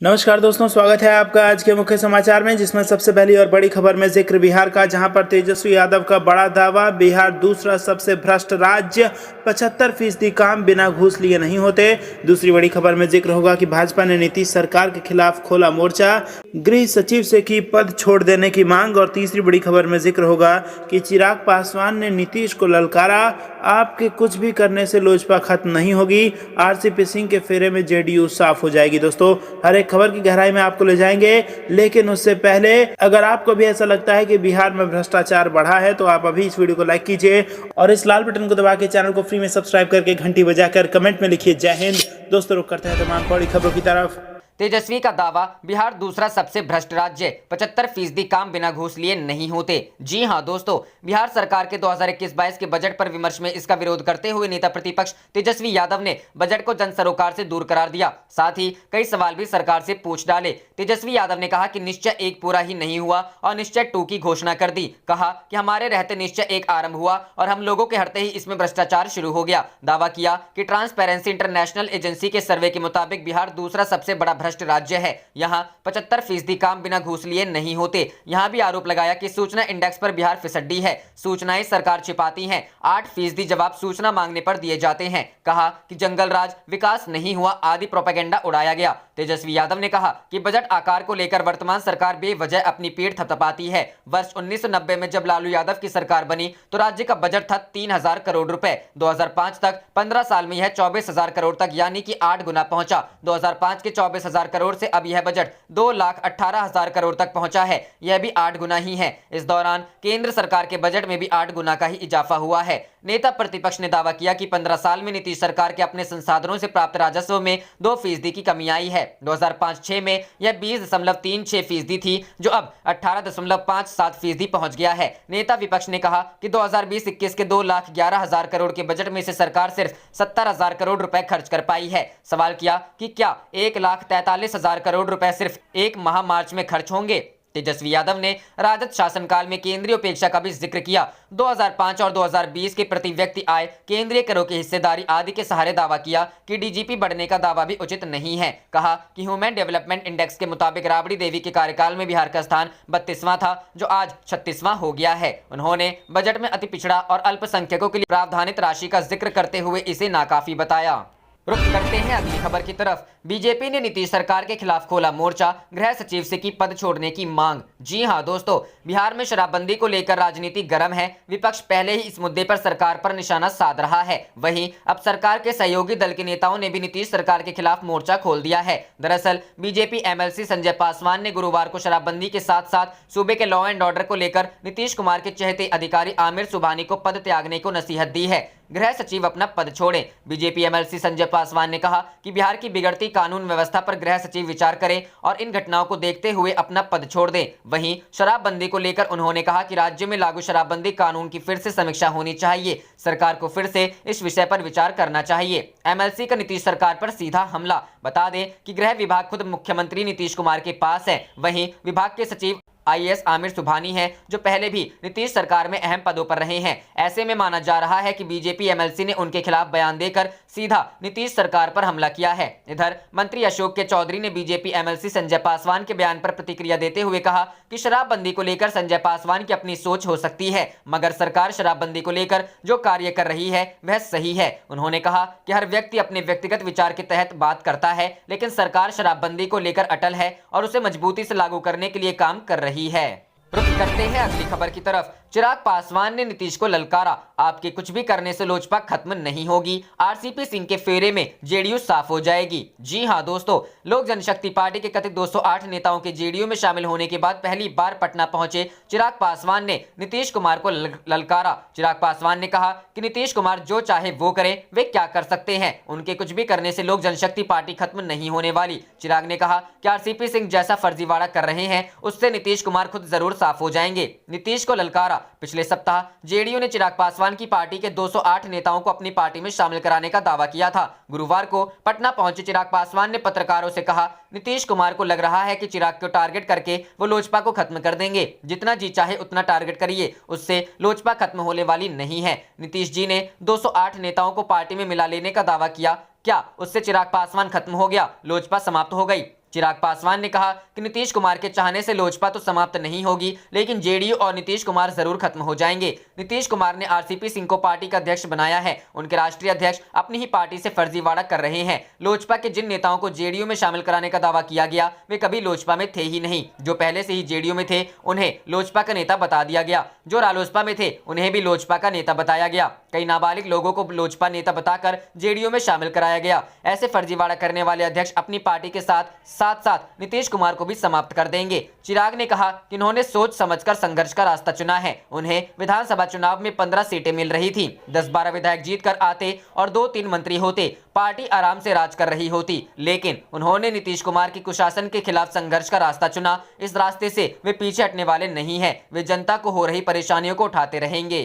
नमस्कार दोस्तों, स्वागत है आपका आज के मुख्य समाचार में, जिसमें सबसे पहली और बड़ी खबर में जिक्र बिहार का, जहां पर तेजस्वी यादव का बड़ा दावा, बिहार दूसरा सबसे भ्रष्ट राज्य, 75% काम बिना घूस लिए नहीं होते। दूसरी बड़ी खबर में जिक्र होगा कि भाजपा ने नीतीश सरकार के खिलाफ खोला मोर्चा, गृह सचिव से की पद छोड़ देने की मांग। और तीसरी बड़ी खबर में जिक्र होगा कि चिराग पासवान ने नीतीश को ललकारा, आपके कुछ भी करने से लोजपा खत्म नहीं होगी, आरसीपी सिंह के फेरे में जेडीयू साफ हो जाएगी। दोस्तों, हर एक खबर की गहराई में आपको ले जाएंगे, लेकिन उससे पहले अगर आपको भी ऐसा लगता है कि बिहार में भ्रष्टाचार बढ़ा है तो आप अभी इस वीडियो को लाइक कीजिए और इस लाल बटन को दबा के चैनल को फ्री में सब्सक्राइब करके घंटी बजाकर कमेंट में लिखिए जय हिंद। दोस्तों, रुक करते हैं तमाम बड़ी खबरों की तरफ। तेजस्वी का दावा, बिहार दूसरा सबसे भ्रष्ट राज्य, 75% काम बिना घूस लिए नहीं होते। जी हां दोस्तों, बिहार सरकार के 2021-22 के बजट पर विमर्श में इसका विरोध करते हुए नेता प्रतिपक्ष तेजस्वी यादव ने बजट को जन सरोकार से दूर करार दिया। साथ ही कई सवाल भी सरकार से पूछ डाले। तेजस्वी यादव ने कहा कि निश्चय 1 पूरा ही नहीं हुआ और निश्चय 2 की घोषणा कर दी। कहा कि हमारे रहते निश्चय 1 आरंभ हुआ और हम लोगों के हटते ही इसमें भ्रष्टाचार शुरू हो गया। दावा किया कि ट्रांसपेरेंसी इंटरनेशनल एजेंसी के सर्वे के मुताबिक बिहार दूसरा सबसे बड़ा भ्रष्ट राज्य है। यहां 75% काम बिना घूस लिए नहीं होते। यहां भी आरोप लगाया कि सूचना इंडेक्स पर बिहार फिसड्डी है, सूचनाएं सरकार छिपाती है, 8% जवाब सूचना मांगने पर दिए जाते हैं। कहा कि जंगल राज, विकास नहीं हुआ आदि प्रोपेगेंडा उड़ाया गया। तेजस्वी यादव ने कहा कि बजट आकार को लेकर वर्तमान सरकार बेवजह अपनी पीठ थपथपाती है। वर्ष 1990 में जब लालू यादव की सरकार बनी तो राज्य का बजट था 3000 करोड़ रुपए। 2005 तक 15 साल में यह 24,000 करोड़ तक यानी कि 8 गुना पहुंचा। 2005 के 24,000 करोड़ से अब यह बजट 2,18,000 करोड़ तक पहुंचा है, यह भी 8 गुना ही है। इस दौरान केंद्र सरकार के बजट में भी 8 गुना का ही इजाफा हुआ है। नेता प्रतिपक्ष ने दावा किया कि 15 साल में नीतीश सरकार के अपने संसाधनों से प्राप्त राजस्व में 2% की कमी आई है। 2005-06 में यह 20.36% थी, जो अब 18.57% पहुंच गया है। नेता विपक्ष ने कहा कि 2020-21 के 2,11,000 करोड़ के बजट में से सरकार सिर्फ 70,000 करोड़ रुपए खर्च कर पाई है। सवाल किया कि क्या 1,43,000 करोड़ रुपए सिर्फ एक माह मार्च में खर्च होंगे। तेजस्वी यादव ने राजद शासनकाल में केंद्रीय उपेक्षा का भी जिक्र किया। 2005 और 2020 के प्रति व्यक्ति आय, केंद्रीय करों की हिस्सेदारी आदि के सहारे दावा किया कि डीजीपी बढ़ने का दावा भी उचित नहीं है। कहा कि ह्यूमन डेवलपमेंट इंडेक्स के मुताबिक राबड़ी देवी के कार्यकाल में बिहार का स्थान 32वां था, जो आज 36वां हो गया है। उन्होंने बजट में अति पिछड़ा और अल्पसंख्यकों के लिए प्रावधानित राशि का जिक्र करते हुए इसे नाकाफी बताया। रुख करते हैं अगली खबर की तरफ। बीजेपी ने नीतीश सरकार के खिलाफ खोला मोर्चा, गृह सचिव से की पद छोड़ने की मांग। जी हां दोस्तों, बिहार में शराबबंदी को लेकर राजनीति गर्म है। विपक्ष पहले ही इस मुद्दे पर सरकार पर निशाना साध रहा है। वहीं अब सरकार के सहयोगी दल के नेताओं ने भी नीतीश सरकार के खिलाफ मोर्चा खोल दिया है। दरअसल बीजेपी एमएलसी संजय पासवान ने गुरुवार को शराबबंदी के साथ साथ सूबे के लॉ एंड ऑर्डर को लेकर नीतीश कुमार के चहेते अधिकारी आमिर सुबहानी को पद त्यागने को नसीहत दी है। गृह सचिव अपना पद छोड़ें। बीजेपी एमएलसी संजय पासवान ने कहा कि बिहार की बिगड़ती कानून व्यवस्था पर गृह सचिव विचार करें और इन घटनाओं को देखते हुए अपना पद छोड़ दें। वहीं शराबबंदी को लेकर उन्होंने कहा कि राज्य में लागू शराबबंदी कानून की फिर से समीक्षा होनी चाहिए। सरकार को फिर से इस विषय पर विचार करना चाहिए। एमएलसी का नीतीश सरकार पर सीधा हमला। बता दें कि गृह विभाग खुद मुख्यमंत्री नीतीश कुमार के पास है। वहीं विभाग के सचिव आईएएस आमिर सुबहानी है, जो पहले भी नीतीश सरकार में अहम पदों पर रहे हैं। ऐसे में माना जा रहा है कि बीजेपी एमएलसी ने उनके खिलाफ बयान देकर सीधा नीतीश सरकार पर हमला किया है। इधर मंत्री अशोक के चौधरी ने बीजेपी एमएलसी संजय पासवान के बयान पर प्रतिक्रिया देते हुए कहा कि शराबबंदी को लेकर संजय पासवान की अपनी सोच हो सकती है, मगर सरकार शराबबंदी को लेकर जो कार्य कर रही है वह सही है। उन्होंने कहा कि हर व्यक्ति अपने व्यक्तिगत विचार के तहत बात करता है, लेकिन सरकार शराबबंदी को लेकर अटल है और उसे मजबूती से लागू करने के लिए काम कर रही है। रुख करते हैं अगली खबर की तरफ। चिराग पासवान ने नीतीश को ललकारा, आपके कुछ भी करने से लोजपा खत्म नहीं होगी, आरसीपी सिंह के फेरे में जेडीयू साफ हो जाएगी। जी हां दोस्तों, लोक जनशक्ति पार्टी के कथित 208 नेताओं के जेडीयू में शामिल होने के बाद पहली बार पटना पहुंचे चिराग पासवान ने नीतीश कुमार को ललकारा। चिराग पासवान ने कहा कि नीतीश कुमार जो चाहे वो करें, वे क्या कर सकते हैं, उनके कुछ भी करने से लोक जनशक्ति पार्टी खत्म नहीं होने वाली। चिराग ने कहा कि आरसीपी सिंह जैसा फर्जीवाड़ा कर रहे हैं, उससे नीतीश कुमार खुद जरूर साफ हो जाएंगे। नीतीश को ललकारा। पिछले सप्ताह जेडीयू ने चिराग पासवान की पार्टी के 208 नेताओं को अपनी पार्टी में शामिल कराने का दावा किया था। गुरुवार को पटना पहुंचे चिराग पासवान ने पत्रकारों से कहा, नीतीश कुमार को लग रहा है कि चिराग को टारगेट करके वो लोजपा को खत्म कर देंगे। जितना जी चाहे उतना टारगेट करिए, उससे लोजपा खत्म होने वाली नहीं है। नीतीश जी ने 208 नेताओं को पार्टी में मिला लेने का दावा किया, क्या उससे चिराग पासवान खत्म हो गया, लोजपा समाप्त हो गई? चिराग पासवान ने कहा कि नीतीश कुमार के चाहने से लोजपा तो समाप्त नहीं होगी, लेकिन जेडीयू और नीतीश कुमार जरूर खत्म हो जाएंगे। नीतीश कुमार ने आरसीपी सिंह को पार्टी का अध्यक्ष बनाया है। उनके राष्ट्रीय अध्यक्ष अपनी ही पार्टी से फर्जीवाड़ा कर रहे हैं। लोजपा के जिन नेताओं को जेडीयू में शामिल कराने का दावा किया गया वे कभी लोजपा में थे ही नहीं। जो पहले से ही जेडीयू में थे उन्हें लोजपा का नेता बता दिया गया। जो रालोसपा में थे उन्हें भी लोजपा का नेता बताया गया। कई नाबालिग लोगों को लोजपा नेता बताकर जेडीयू में शामिल कराया गया। ऐसे फर्जीवाड़ा करने वाले अध्यक्ष अपनी पार्टी के साथ साथ नीतीश कुमार को भी समाप्त कर देंगे। चिराग ने कहा कि उन्होंने सोच समझकर संघर्ष का रास्ता चुना है। उन्हें विधानसभा चुनाव में 15 सीटें मिल रही थी। 10-12 विधायक जीत कर आते और 2-3 मंत्री होते, पार्टी आराम से राज कर रही होती। लेकिन उन्होंने नीतीश कुमार की कुशासन के खिलाफ संघर्ष का रास्ता चुना। इस रास्ते से वे पीछे हटने वाले नहीं है। वे जनता को हो रही परेशानियों को उठाते रहेंगे।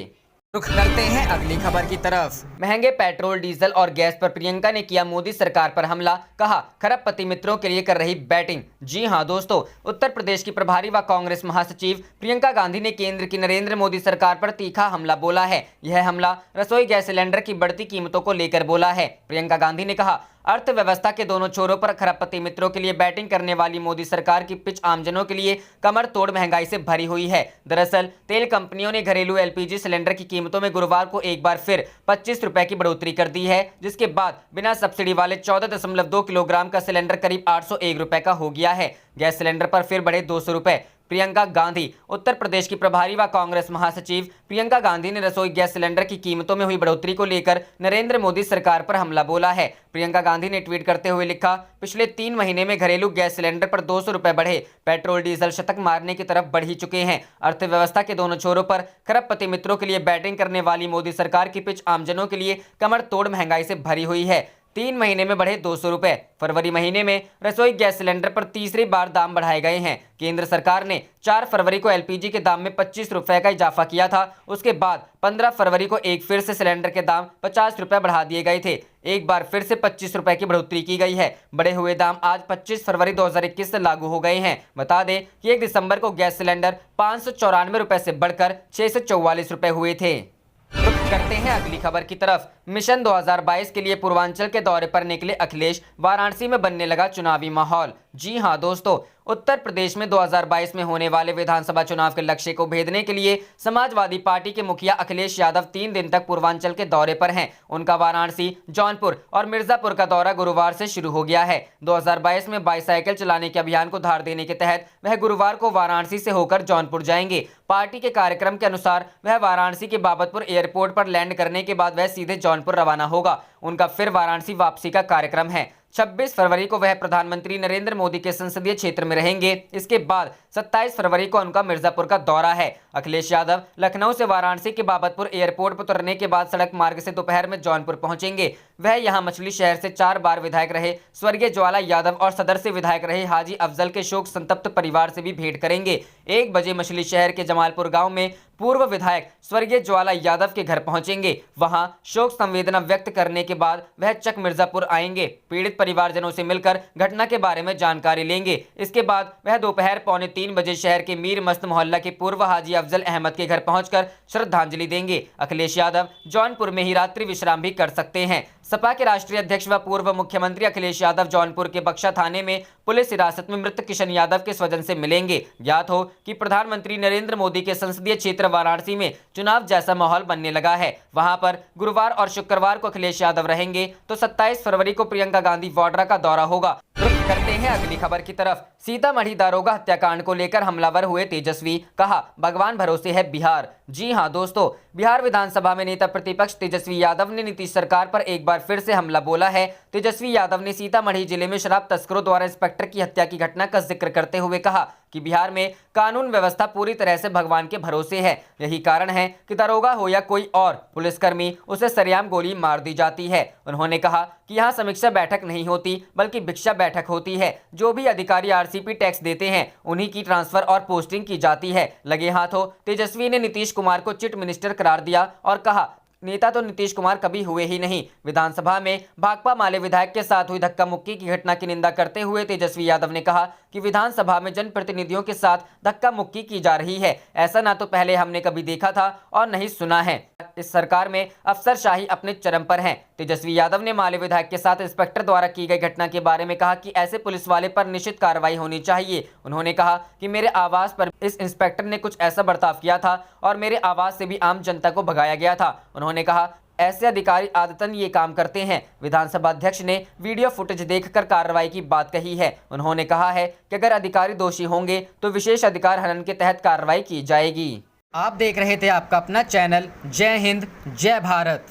रुख करते हैं अगली खबर की तरफ। महंगे पेट्रोल, डीजल और गैस पर प्रियंका ने किया मोदी सरकार पर हमला। कहा खरबपति मित्रों के लिए कर रही बैटिंग। जी हां दोस्तों, उत्तर प्रदेश की प्रभारी व कांग्रेस महासचिव प्रियंका गांधी ने केंद्र की नरेंद्र मोदी सरकार पर तीखा हमला बोला है। यह हमला रसोई गैस सिलेंडर की बढ़ती कीमतों को लेकर बोला है। प्रियंका गांधी ने कहा अर्थव्यवस्था के दोनों छोरों पर खरबपति मित्रों के लिए बैटिंग करने वाली मोदी सरकार की पिच आमजनों के लिए कमर तोड़ महंगाई से भरी हुई है। दरअसल तेल कंपनियों ने घरेलू एलपीजी सिलेंडर की कीमतों में गुरुवार को एक बार फिर 25 रुपए की बढ़ोतरी कर दी है, जिसके बाद बिना सब्सिडी वाले 14.2 किलोग्राम का सिलेंडर करीब 801 रुपए का हो गया है। गैस सिलेंडर पर फिर बढ़े 200 रुपए। प्रियंका गांधी, उत्तर प्रदेश की प्रभारी व कांग्रेस महासचिव प्रियंका गांधी ने रसोई गैस सिलेंडर की कीमतों में हुई बढ़ोतरी को लेकर नरेंद्र मोदी सरकार पर हमला बोला है। प्रियंका गांधी ने ट्वीट करते हुए लिखा, पिछले 3 महीने में घरेलू गैस सिलेंडर पर 200 रुपए बढ़े। पेट्रोल डीजल शतक मारने की तरफ बढ़ ही चुके हैं। अर्थव्यवस्था के दोनों छोरों पर खरबपति मित्रों के लिए बैटिंग करने वाली मोदी सरकार की पिच आमजनों के लिए कमर तोड़ महंगाई से भरी हुई है। 3 महीने में बढ़े 200 रुपए। फरवरी महीने में रसोई गैस सिलेंडर पर तीसरी बार दाम बढ़ाए गए हैं। केंद्र सरकार ने 4 फरवरी को एलपीजी के दाम में 25 रुपए का इजाफा किया था। उसके बाद 15 फरवरी को एक फिर से सिलेंडर के दाम 50 रुपए बढ़ा दिए गए थे। एक बार फिर से 25 रुपए की बढ़ोतरी की गई है। बढ़े हुए दाम आज 25 फरवरी 2021 से लागू हो गए हैं। बता दें कि 1 दिसंबर को गैस सिलेंडर 594 रुपए से बढ़कर 644 रुपए हुए थे। रुख करते हैं अगली खबर की तरफ। मिशन 2022 के लिए पूर्वांचल के दौरे पर निकले अखिलेश, वाराणसी में बनने लगा चुनावी माहौल। जी हां दोस्तों, उत्तर प्रदेश में 2022 में होने वाले विधानसभा चुनाव के लक्ष्य को भेदने के लिए समाजवादी पार्टी के मुखिया अखिलेश यादव 3 दिन तक पूर्वांचल के दौरे पर हैं। उनका वाराणसी, जौनपुर और मिर्जापुर का दौरा गुरुवार से शुरू हो गया है। 2022 में बाईसाइकिल चलाने के अभियान को धार देने के तहत वह गुरुवार को वाराणसी से होकर जौनपुर जाएंगे। पार्टी के कार्यक्रम के अनुसार वह वाराणसी के बाबतपुर एयरपोर्ट पर लैंड करने के बाद वह सीधे जौनपुर रवाना होगा। उनका फिर वाराणसी वापसी का कार्यक्रम है। 26 फरवरी को वह प्रधानमंत्री नरेंद्र मोदी के संसदीय क्षेत्र में रहेंगे। इसके बाद 27 फरवरी को उनका मिर्जापुर का दौरा है। अखिलेश यादव लखनऊ से वाराणसी के बाबतपुर एयरपोर्ट पर उतरने के बाद सड़क मार्ग से दोपहर में जौनपुर पहुंचेंगे। वह यहां मछली शहर से 4 बार विधायक रहे स्वर्गीय ज्वाला यादव और सदर से विधायक रहे हाजी अफजल के शोक संतप्त परिवार से भी भेंट करेंगे। 1 बजे मछली शहर के जमालपुर गांव में पूर्व विधायक स्वर्गीय ज्वाला यादव के घर पहुंचेंगे। वहां शोक संवेदना व्यक्त करने के बाद वह चक मिर्जापुर आएंगे। पीड़ित परिवारजनों से मिलकर घटना के बारे में जानकारी लेंगे। इसके बाद वह दोपहर 2:45 बजे शहर के मीर मस्त मोहल्ला के पूर्व हाजी अफजल अहमद के घर पहुंचकर श्रद्धांजलि देंगे। अखिलेश यादव जौनपुर में ही रात्रि विश्राम भी कर सकते हैं। सपा के राष्ट्रीय अध्यक्ष व पूर्व मुख्यमंत्री अखिलेश यादव जौनपुर के बक्सा थाने में पुलिस हिरासत में मृत किशन यादव के स्वजन से मिलेंगे। ज्ञात हो कि प्रधानमंत्री नरेंद्र मोदी के संसदीय क्षेत्र वाराणसी में चुनाव जैसा माहौल बनने लगा है। वहां पर गुरुवार और शुक्रवार को अखिलेश यादव रहेंगे तो 27 फरवरी को प्रियंका गांधी वाड्रा का दौरा होगा। रुख करते हैं अगली खबर की तरफ। सीतामढ़ी दारोगा हत्याकांड को लेकर हमलावर हुए तेजस्वी, कहा भगवान भरोसे है बिहार। जी हां दोस्तों, बिहार विधानसभा में नेता प्रतिपक्ष तेजस्वी यादव ने नीतीश सरकार पर एक बार फिर से हमला बोला है। तेजस्वी यादव ने सीतामढ़ी जिले में शराब तस्करों द्वारा इंस्पेक्टर की हत्या की घटना का जिक्र करते हुए कहा कि बिहार में कानून व्यवस्था पूरी तरह से भगवान के भरोसे है। यही कारण है कि दारोगा हो या कोई और पुलिसकर्मी, उसे सरेआम गोली मार दी जाती है। उन्होंने कहा कि यहाँ समीक्षा बैठक नहीं होती बल्कि भिक्षा बैठक होती है। जो भी अधिकारी आरसीपी टैक्स देते हैं उन्हीं की ट्रांसफर और पोस्टिंग की जाती है। लगे हाथों तेजस्वी ने नीतीश कुमार को चिट मिनिस्टर करार दिया और कहा नेता तो नीतीश कुमार कभी हुए ही नहीं। विधानसभा में भाकपा माले विधायक के साथ हुई धक्का मुक्की की घटना की निंदा करते हुए तेजस्वी यादव ने कहा कि विधानसभा में जनप्रतिनिधियों के साथ धक्का मुक्की की जा रही है। ऐसा ना तो पहले हमने कभी देखा था और नहीं सुना है। इस सरकार में अफसरशाही अपने चरम पर है। तेजस्वी यादव ने माले विधायक के साथ इंस्पेक्टर द्वारा की गई घटना के बारे में कहा कि ऐसे पुलिस वाले पर निश्चित कार्रवाई होनी चाहिए। उन्होंने कहा कि मेरे आवास पर इस इंस्पेक्टर ने कुछ ऐसा बर्ताव किया था और मेरे आवास से भी आम जनता को भगाया गया था। उन्होंने कहा ऐसे अधिकारी आदतन ये काम करते हैं। विधानसभा अध्यक्ष ने वीडियो फुटेज देखकर कार्रवाई की बात कही है। उन्होंने कहा है कि अगर अधिकारी दोषी होंगे तो विशेष अधिकार हनन के तहत कार्रवाई की जाएगी। आप देख रहे थे आपका अपना चैनल जय हिंद जय भारत।